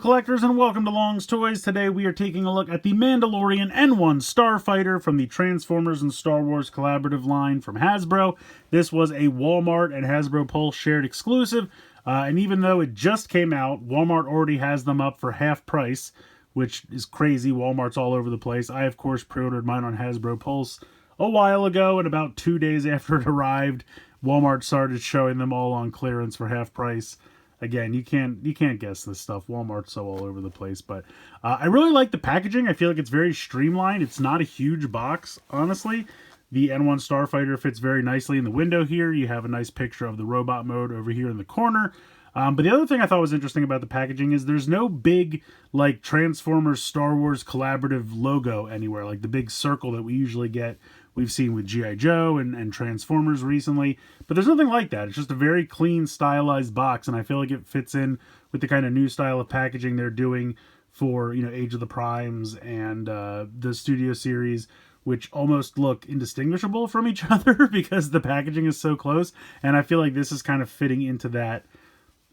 collectors, and welcome to Long's Toys. Today we are taking a look at the Mandalorian N-1 Starfighter from the Transformers and Star Wars collaborative line from Hasbro. This was a Walmart and Hasbro Pulse shared exclusive, and even though it just came out, Walmart already has them up for half price, which is crazy. Walmart's all over the place. I, of course, pre-ordered mine on Hasbro Pulse a while ago, and about 2 days after it arrived, Walmart started showing them all on clearance for half price. Again, you can't guess this stuff. Walmart's so all over the place, but I really like the packaging. I feel like it's very streamlined. It's not a huge box, honestly. The N-1 Starfighter fits very nicely in the window here. You have a nice picture of the robot mode over here in the corner. But the other thing I thought was interesting about the packaging is there's no big, like, Transformers Star Wars collaborative logo anywhere, like the big circle that we usually get. We've seen with G.I. Joe and Transformers recently. But there's nothing like that. It's just a very clean, stylized box, and I feel like it fits in with the kind of new style of packaging they're doing for, you know, Age of the Primes and the Studio Series, which almost look indistinguishable from each other because the packaging is so close. And I feel like this is kind of fitting into that,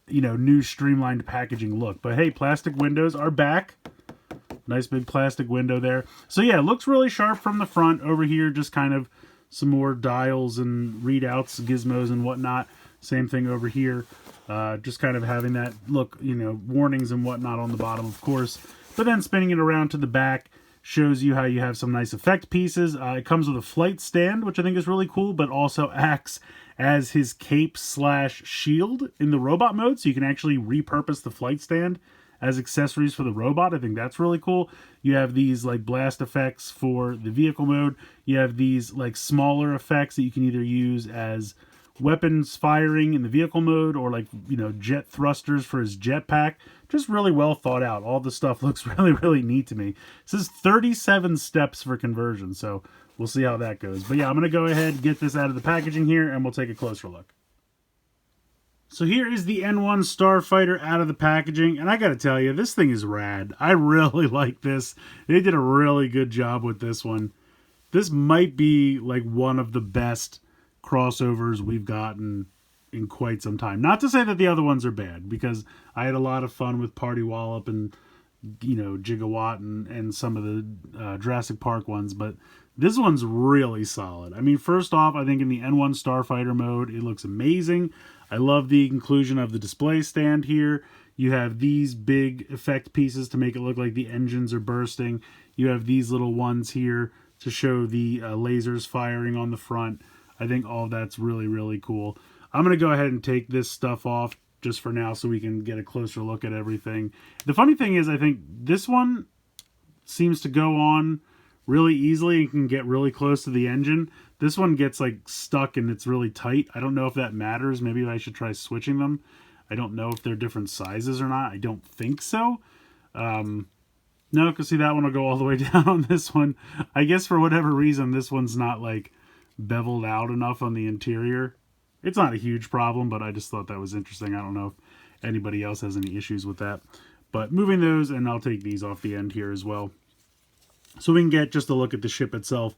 you know, new streamlined packaging look. But hey, plastic windows are back. Nice big plastic window there. So yeah, it looks really sharp from the front. Over here, just kind of some more dials and readouts, gizmos and whatnot. Same thing over here. Just kind of having that look, you know, warnings and whatnot on the bottom, of course. But then spinning it around to the back shows you how you have some nice effect pieces. It comes with a flight stand, which I think is really cool, but also acts as his cape / shield in the robot mode. So you can actually repurpose the flight stand as accessories for the robot. I think that's really cool. You have these like blast effects for the vehicle mode. You have these like smaller effects that you can either use as weapons firing in the vehicle mode or like, you know, jet thrusters for his jetpack. Just really well thought out. All the stuff looks really, really neat to me. It says 37 steps for conversion, so we'll see how that goes. But yeah, I'm going to go ahead and get this out of the packaging here and we'll take a closer look. So here is the N-1 Starfighter out of the packaging, and I gotta tell you, this thing is rad. I really like this. They did a really good job with this one. This might be like one of the best crossovers we've gotten in quite some time. Not to say that the other ones are bad, because I had a lot of fun with Party Wallop and, you know, Gigawatt and some of the Jurassic Park ones, but this one's really solid. I mean, first off, I think in the N-1 Starfighter mode, it looks amazing. I love the inclusion of the display stand here. You have these big effect pieces to make it look like the engines are bursting. You have these little ones here to show the lasers firing on the front. I think all of that's really, really cool. I'm going to go ahead and take this stuff off just for now so we can get a closer look at everything. The funny thing is, I think this one seems to go on really easily and can get really close to the engine. This one gets like stuck and it's really tight. I don't know if that matters. Maybe I should try switching them. I don't know if they're different sizes or not. I don't think so. No, because see, that one will go all the way down on this one. I guess for whatever reason, this one's not like beveled out enough on the interior. It's not a huge problem, but I just thought that was interesting. I don't know if anybody else has any issues with that. But moving those, and I'll take these off the end here as well, so we can get just a look at the ship itself.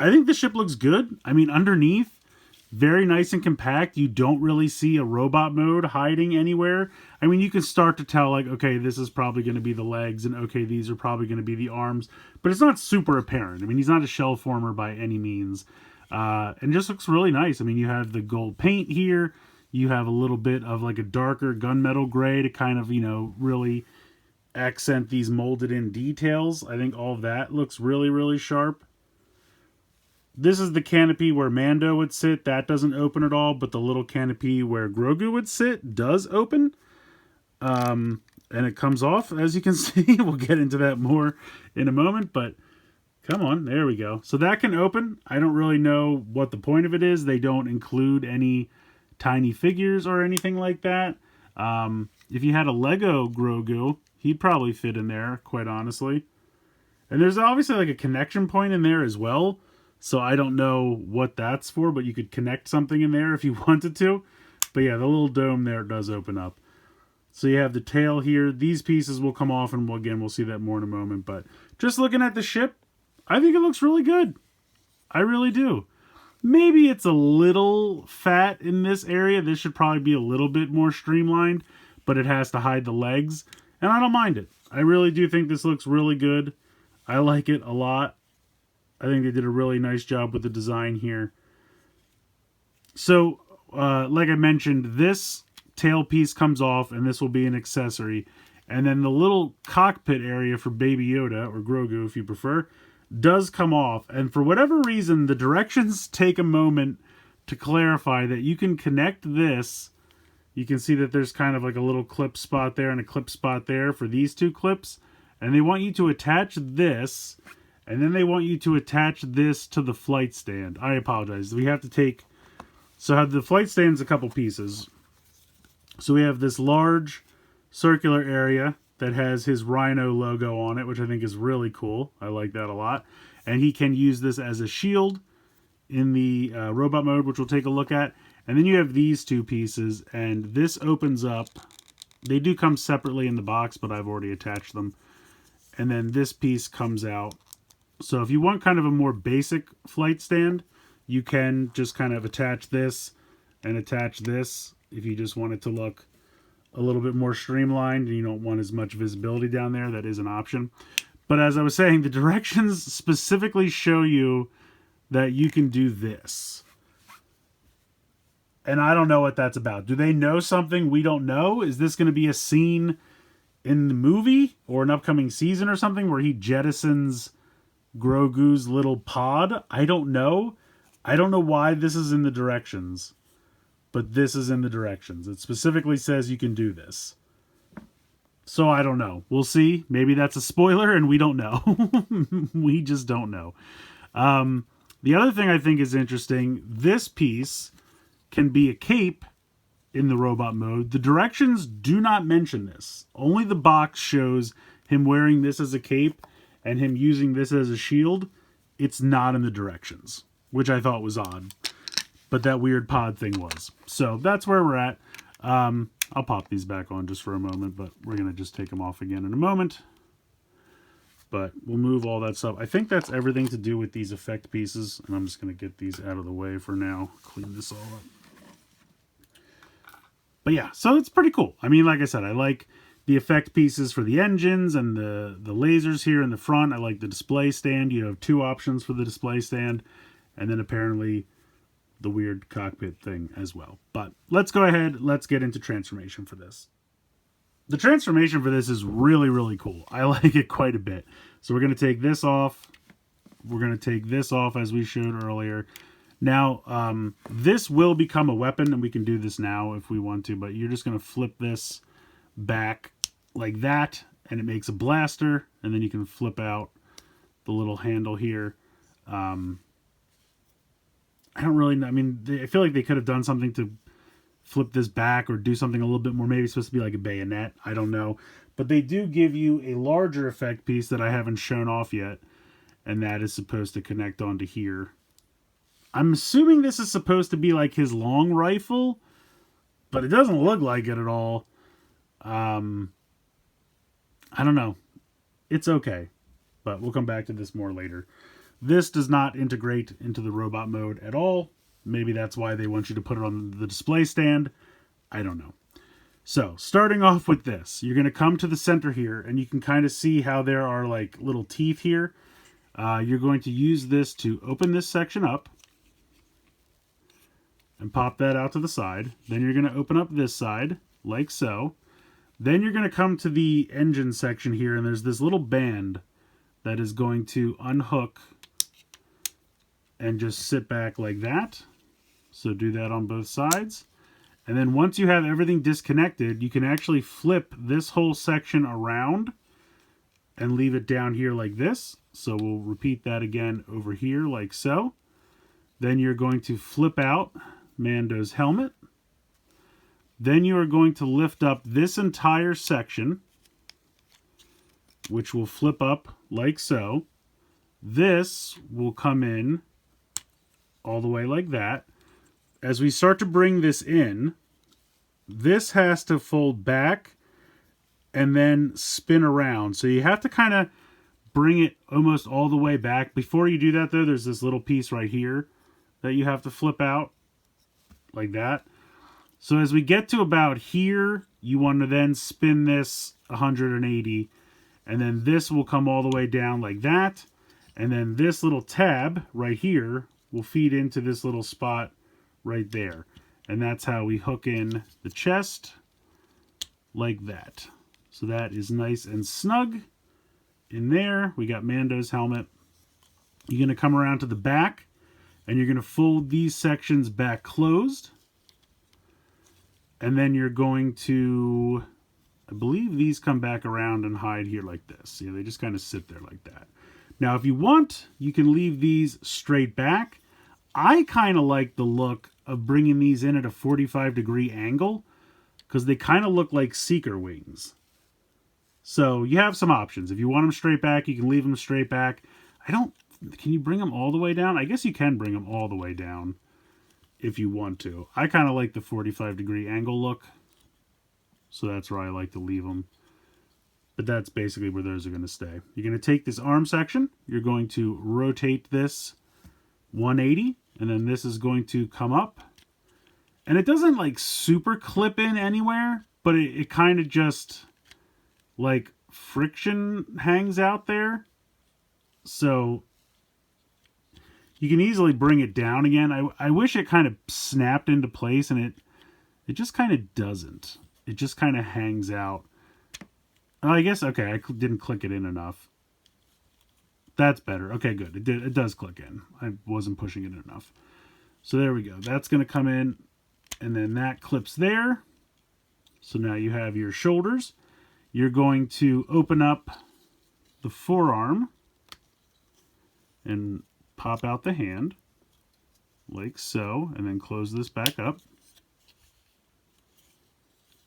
I think the ship looks good. I mean, underneath, very nice and compact. You don't really see a robot mode hiding anywhere. I mean, you can start to tell, like, okay, this is probably going to be the legs, and okay, these are probably going to be the arms. But it's not super apparent. I mean, he's not a shell former by any means. And just looks really nice. I mean, you have the gold paint here. You have a little bit of, like, a darker gunmetal gray to kind of, you know, really accent these molded in details. I think all of that looks really, really sharp. This is the canopy where Mando would sit. That doesn't open at all, but the little canopy where Grogu would sit does open. And it comes off, as you can see. We'll get into that more in a moment, but come on, there we go. So that can open. I don't really know what the point of it is. They don't include any tiny figures or anything like that. If you had a Lego Grogu, he'd probably fit in there, quite honestly. And there's obviously like a connection point in there as well. So I don't know what that's for, but you could connect something in there if you wanted to. But yeah, the little dome there does open up. So you have the tail here. These pieces will come off, and we'll see that more in a moment. But just looking at the ship, I think it looks really good. I really do. Maybe it's a little fat in this area. This should probably be a little bit more streamlined, but it has to hide the legs. And I don't mind it. I really do think this looks really good. I like it a lot. I think they did a really nice job with the design here. So, like I mentioned, this tailpiece comes off, and this will be an accessory. And then the little cockpit area for Baby Yoda, or Grogu if you prefer, does come off. And for whatever reason, the directions take a moment to clarify that you can connect this. You can see that there's kind of like a little clip spot there and a clip spot there for these two clips. And they want you to attach this, and then they want you to attach this to the flight stand. I apologize. We have to take... So the flight stand's a couple pieces. So we have this large circular area that has his Rhino logo on it, which I think is really cool. I like that a lot. And he can use this as a shield in the robot mode, which we'll take a look at. And then you have these two pieces, and this opens up. They do come separately in the box, but I've already attached them. And then this piece comes out. So if you want kind of a more basic flight stand, you can just kind of attach this and attach this if you just want it to look a little bit more streamlined and you don't want as much visibility down there. That is an option. But as I was saying, the directions specifically show you that you can do this. And I don't know what that's about. Do they know something we don't know? Is this going to be a scene in the movie or an upcoming season or something where he jettisons Grogu's little pod? I don't know. I don't know why this is in the directions, but this is in the directions. It specifically says you can do this. So I don't know. We'll see. Maybe that's a spoiler and we don't know. We just don't know. The other thing I think is interesting, this piece can be a cape in the robot mode. The directions do not mention this. Only the box shows him wearing this as a cape and him using this as a shield. It's not in the directions, which I thought was odd. But that weird pod thing was. So that's where we're at. I'll pop these back on just for a moment, but we're going to just take them off again in a moment. But we'll move all that stuff. I think that's everything to do with these effect pieces. And I'm just going to get these out of the way for now. Clean this all up. But yeah, so it's pretty cool. I mean, like I said, I like the effect pieces for the engines and the lasers here in the front. I like the display stand. You have two options for the display stand. And then apparently the weird cockpit thing as well. But let's go ahead. Let's get into transformation for this. The transformation for this is really, really cool. I like it quite a bit. So we're going to take this off. We're going to take this off as we showed earlier. Now, this will become a weapon, and we can do this now if we want to, but you're just going to flip this back like that, and it makes a blaster, and then you can flip out the little handle here. I don't really know. I mean, I feel like they could have done something to flip this back or do something a little bit more. Maybe it's supposed to be like a bayonet. I don't know. But they do give you a larger effect piece that I haven't shown off yet, and that is supposed to connect onto here. I'm assuming this is supposed to be like his long rifle, but it doesn't look like it at all. I don't know. It's okay, but we'll come back to this more later. This does not integrate into the robot mode at all. Maybe that's why they want you to put it on the display stand. I don't know. So, starting off with this, you're going to come to the center here, and you can kind of see how there are like little teeth here. You're going to use this to open this section up and pop that out to the side. Then you're going to open up this side, like so. Then you're going to come to the engine section here, and there's this little band that is going to unhook and just sit back like that. So do that on both sides. And then once you have everything disconnected, you can actually flip this whole section around and leave it down here like this. So we'll repeat that again over here like so. Then you're going to flip out Mando's helmet. Then you are going to lift up this entire section, which will flip up like so. This will come in all the way like that. As we start to bring this in, this has to fold back and then spin around. So you have to kind of bring it almost all the way back. Before you do that, though, there's this little piece right here that you have to flip out like that. So as we get to about here, you want to then spin this 180, and then this will come all the way down like that, and then this little tab right here will feed into this little spot right there, and that's how we hook in the chest like that. So that is nice and snug in there. We got Mando's helmet. You're going to come around to the back, and you're going to fold these sections back closed. And then you're going to, I believe these come back around and hide here like this. Yeah, they just kind of sit there like that. Now, if you want, you can leave these straight back. I kind of like the look of bringing these in at a 45-degree angle because they kind of look like Seeker wings. So you have some options. If you want them straight back, you can leave them straight back. Can you bring them all the way down? I guess you can bring them all the way down if you want to. I kind of like the 45-degree angle look, so that's where I like to leave them. But that's basically where those are going to stay. You're going to take this arm section, you're going to rotate this 180, and then this is going to come up. And it doesn't like super clip in anywhere, but it kind of just like friction hangs out there. So you can easily bring it down again. I wish it kind of snapped into place, and it just kind of doesn't. It just kind of hangs out. Oh, I guess, okay, I didn't click it in enough. That's better. Okay, good. It does click in. I wasn't pushing it enough. So there we go. That's going to come in, and then that clips there. So now you have your shoulders. You're going to open up the forearm and pop out the hand like so, and then close this back up.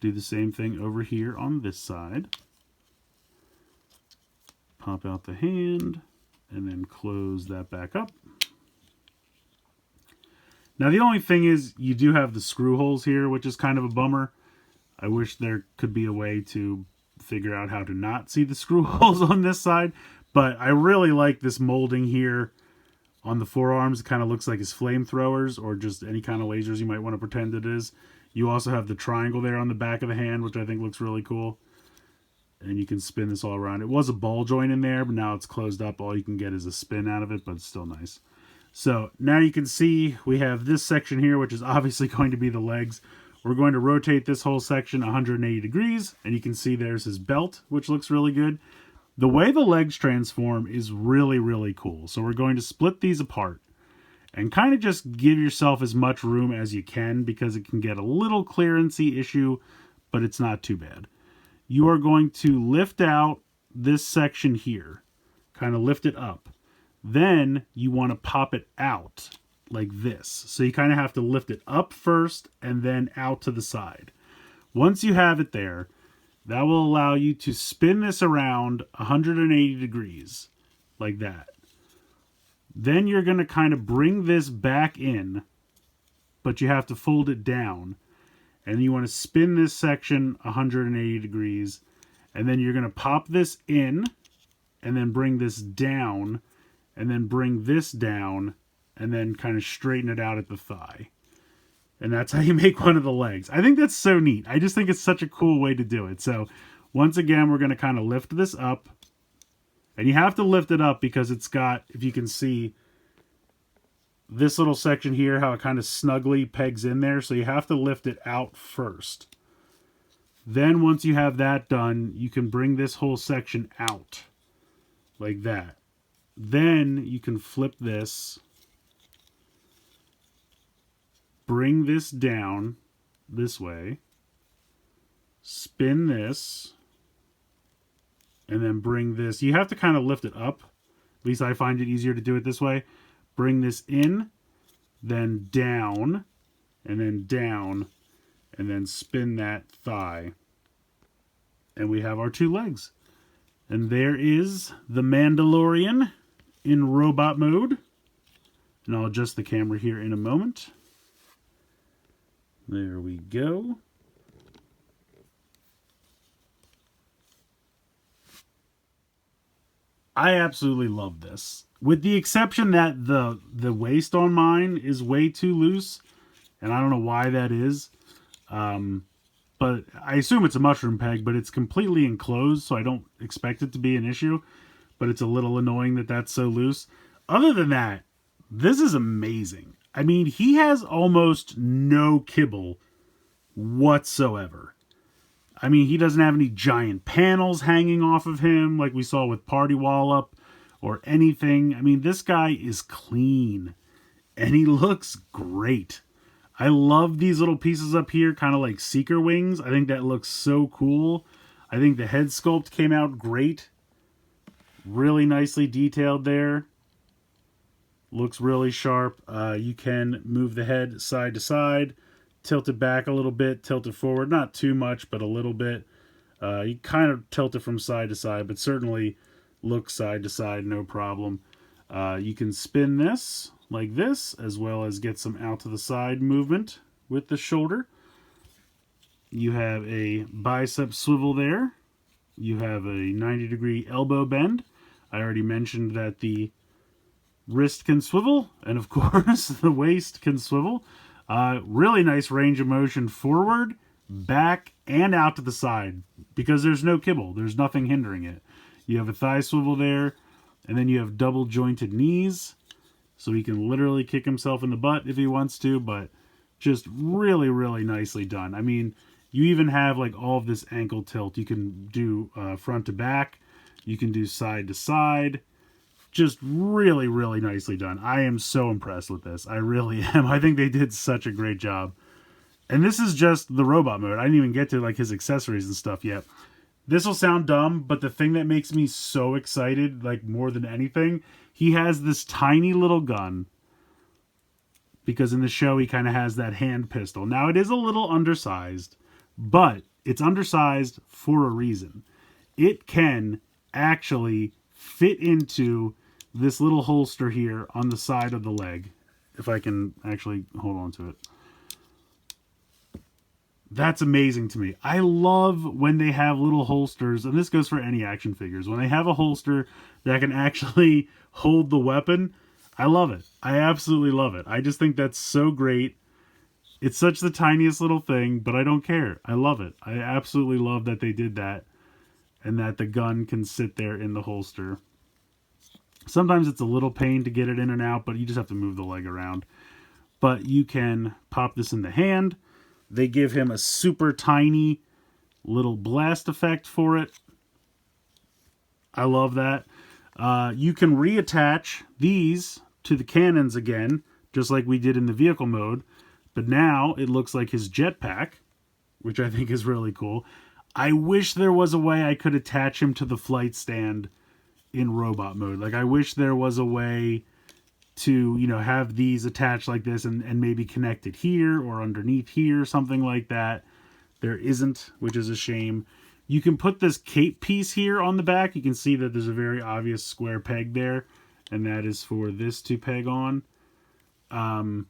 Do the same thing over here on this side. Pop out the hand and then close that back up. Now the only thing is you do have the screw holes here, which is kind of a bummer. I wish there could be a way to figure out how to not see the screw holes on this side, but I really like this molding here on the forearms. It kind of looks like his flamethrowers or just any kind of lasers you might want to pretend it is. You also have the triangle there on the back of the hand, which I think looks really cool. And you can spin this all around. It was a ball joint in there, but now it's closed up. All you can get is a spin out of it, but it's still nice. So now you can see we have this section here, which is obviously going to be the legs. We're going to rotate this whole section 180 degrees, and you can see there's his belt, which looks really good. The way the legs transform is really, really cool. So we're going to split these apart and kind of just give yourself as much room as you can, because it can get a little clearance-y issue, but it's not too bad. You are going to lift out this section here, kind of lift it up. Then you want to pop it out like this. So you kind of have to lift it up first and then out to the side. Once you have it there, that will allow you to spin this around 180 degrees like that. Then you're going to kind of bring this back in, but you have to fold it down. And you want to spin this section 180 degrees. And then you're going to pop this in and then bring this down and then bring this down and then kind of straighten it out at the thigh. And that's how you make one of the legs. I think that's so neat. I just think it's such a cool way to do it. So once again, we're going to kind of lift this up. And you have to lift it up because it's got, if you can see, this little section here, how it kind of snugly pegs in there. So you have to lift it out first. Then once you have that done, you can bring this whole section out like that. Then you can flip this, bring this down this way, spin this, and then bring this. You have to kind of lift it up. At least I find it easier to do it this way. Bring this in, then down, and then spin that thigh. And we have our two legs. And there is the Mandalorian in robot mode. And I'll adjust the camera here in a moment. There we go. I absolutely love this. With the exception that the waist on mine is way too loose. And I don't know why that is. But but I assume it's a mushroom peg, but it's completely enclosed, so I don't expect it to be an issue. But it's a little annoying that that's so loose. Other than that, this is amazing. I mean, he has almost no kibble whatsoever. I mean, he doesn't have any giant panels hanging off of him like we saw with Party Wallop or anything. I mean, this guy is clean and he looks great. I love these little pieces up here, kind of like seeker wings. I think that looks so cool. I think the head sculpt came out great. Really nicely detailed there. Looks really sharp. You can move the head side to side, tilt it back a little bit, tilt it forward. Not too much, but a little bit. You kind of tilt it from side to side, but certainly looks side to side, no problem. You can spin this like this, as well as get some out to the side movement with the shoulder. You have a bicep swivel there. You have a 90-degree elbow bend. I already mentioned that the wrist can swivel, and of course the waist can swivel. Really nice range of motion forward, back, and out to the side, because there's no kibble. There's nothing hindering it. You have a thigh swivel there, and then you have double jointed knees, so he can literally kick himself in the butt if he wants to, but just really, really nicely done. I mean, you even have like all of this ankle tilt. You can do front to back. You can do side to side. Just really, really nicely done. I am so impressed with this. I really am. I think they did such a great job. And this is just the robot mode. I didn't even get to like his accessories and stuff yet. This will sound dumb, but the thing that makes me so excited, like more than anything, he has this tiny little gun. Because in the show, he kind of has that hand pistol. Now, it is a little undersized, but it's undersized for a reason. It can actually fit into this little holster here on the side of the leg. If I can actually hold on to it. That's amazing to me. I love when they have little holsters, and this goes for any action figures. When they have a holster that can actually hold the weapon, I love it. I absolutely love it. I just think that's so great. It's such the tiniest little thing, but I don't care. I love it. I absolutely love that they did that, and that the gun can sit there in the holster. Sometimes it's a little pain to get it in and out, but you just have to move the leg around. But you can pop this in the hand. They give him a super tiny little blast effect for it. I love that. You can reattach these to the cannons again, just like we did in the vehicle mode. But now it looks like his jetpack, which I think is really cool. I wish there was a way I could attach him to the flight stand in robot mode. Like, I wish there was a way to, you know, have these attached like this and maybe connect it here or underneath here, something like that. There isn't, which is a shame. You can put this cape piece here on the back. You can see that there's a very obvious square peg there, and that is for this to peg on. I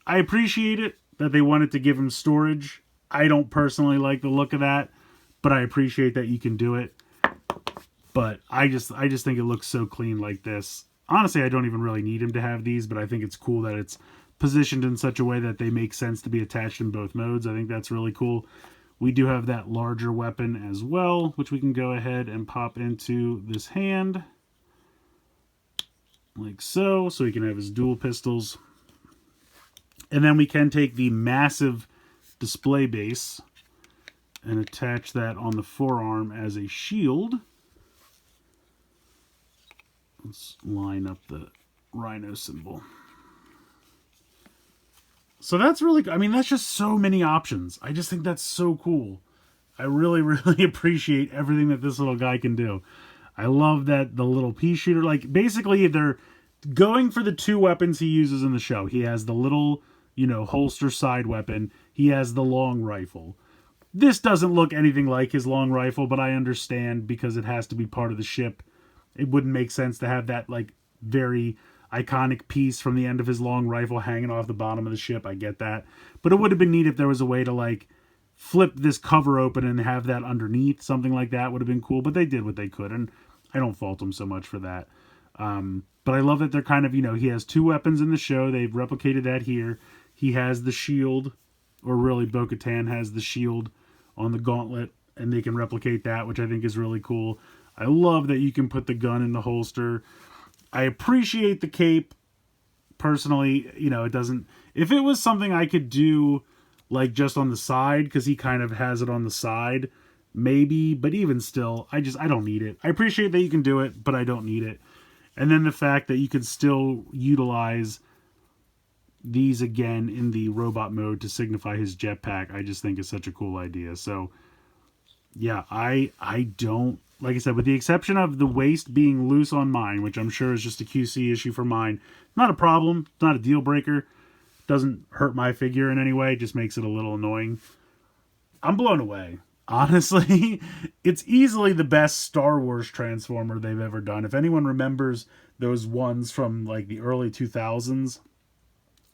appreciate it that they wanted to give him storage. I don't personally like the look of that, but I appreciate that you can do it. But I just think it looks so clean like this. Honestly, I don't even really need him to have these, but I think it's cool that it's positioned in such a way that they make sense to be attached in both modes. I think that's really cool. We do have that larger weapon as well, which we can go ahead and pop into this hand. Like so. So he can have his dual pistols. And then we can take the massive display base and attach that on the forearm as a shield. Let's line up the rhino symbol. So that's really, I mean, that's just so many options. I just think that's so cool. I really, really appreciate everything that this little guy can do. I love that the little pea shooter, like, basically they're going for the two weapons he uses in the show. He has the little, you know, holster side weapon. He has the long rifle. This doesn't look anything like his long rifle, but I understand because it has to be part of the ship. It wouldn't make sense to have that, like, very iconic piece from the end of his long rifle hanging off the bottom of the ship. I get that. But it would have been neat if there was a way to, like, flip this cover open and have that underneath. Something like that would have been cool. But they did what they could, and I don't fault them so much for that. But I love that they're kind of, you know, he has two weapons in the show. They've replicated that here. He has the shield or really Bo-Katan has the shield on the gauntlet, and they can replicate that, which I think is really cool. I love that you can put the gun in the holster. I appreciate the cape. Personally, you know, it doesn't... If it was something I could do, like, just on the side, because he kind of has it on the side, maybe, but even still, I don't need it. I appreciate that you can do it, but I don't need it. And then the fact that you can still utilize these again in the robot mode to signify his jetpack, I just think is such a cool idea. So, yeah, I don't... Like I said, with the exception of the waist being loose on mine, which I'm sure is just a QC issue for mine, not a problem, not a deal breaker, doesn't hurt my figure in any way, just makes it a little annoying. I'm blown away. Honestly, it's easily the best Star Wars Transformer they've ever done. If anyone remembers those ones from like the early 2000s,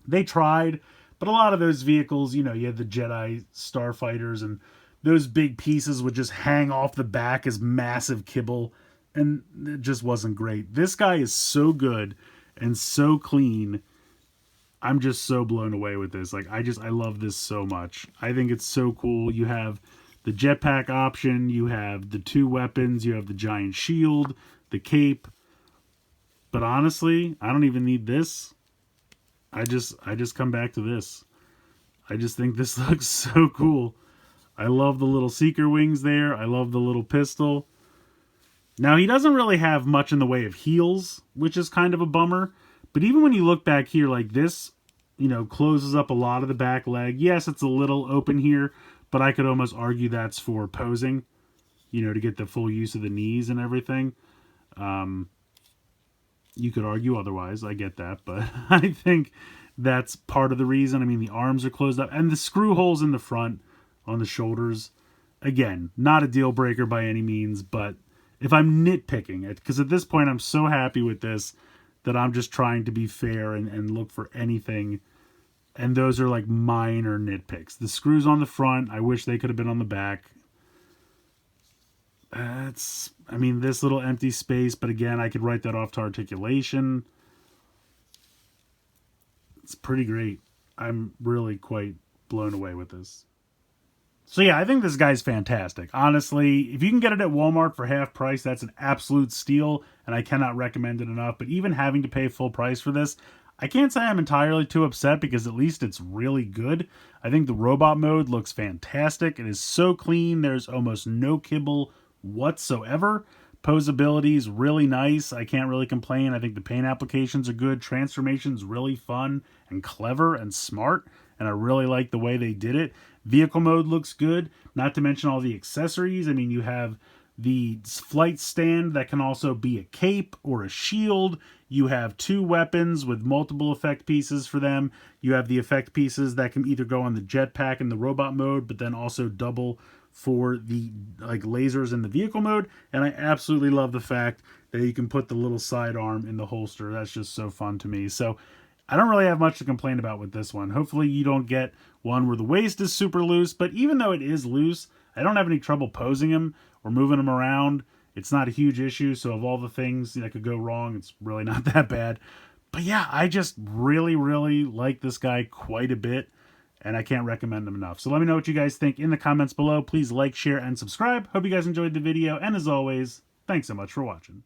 they tried, but a lot of those vehicles, you know, you had the Jedi Starfighters, and those big pieces would just hang off the back as massive kibble, and it just wasn't great. This guy is so good and so clean. I'm just so blown away with this. Like, I love this so much. I think it's so cool. You have the jetpack option, you have the 2 weapons, you have the giant shield, the cape. But honestly, I don't even need this. I just come back to this. I just think this looks so cool. I love the little seeker wings there. I love the little pistol. Now, he doesn't really have much in the way of heels, which is kind of a bummer. But even when you look back here, like this, you know, closes up a lot of the back leg. Yes, it's a little open here, but I could almost argue that's for posing, you know, to get the full use of the knees and everything. You could argue otherwise. I get that, but I think that's part of the reason. I mean, the arms are closed up, and the screw holes in the front on the shoulders, again, not a deal breaker by any means, but if I'm nitpicking it, because at this point I'm so happy with this that I'm just trying to be fair and look for anything, and those are like minor nitpicks. The screws on the front, I wish they could have been on the back. I mean, this little empty space, but again, I could write that off to articulation. It's pretty great. I'm really quite blown away with this. So yeah, I think this guy's fantastic. Honestly, if you can get it at Walmart for half price, that's an absolute steal, and I cannot recommend it enough. But even having to pay full price for this, I can't say I'm entirely too upset, because at least it's really good. I think the robot mode looks fantastic. It is so clean. There's almost no kibble whatsoever. Posability is really nice. I can't really complain. I think the paint applications are good. Transformation's really fun and clever and smart, and I really like the way they did it. Vehicle mode looks good, not to mention all the accessories. I mean, you have the flight stand that can also be a cape or a shield. You have 2 weapons with multiple effect pieces for them. You have the effect pieces that can either go on the jetpack in the robot mode, but then also double for the like lasers in the vehicle mode. And I absolutely love the fact that you can put the little sidearm in the holster. That's just so fun to me. So I don't really have much to complain about with this one. Hopefully you don't get one where the waist is super loose, but even though it is loose, I don't have any trouble posing him or moving him around. It's not a huge issue, so of all the things that could go wrong, it's really not that bad. But yeah, I just really, really like this guy quite a bit, and I can't recommend him enough. So let me know what you guys think in the comments below. Please like, share, and subscribe. Hope you guys enjoyed the video, and as always, thanks so much for watching.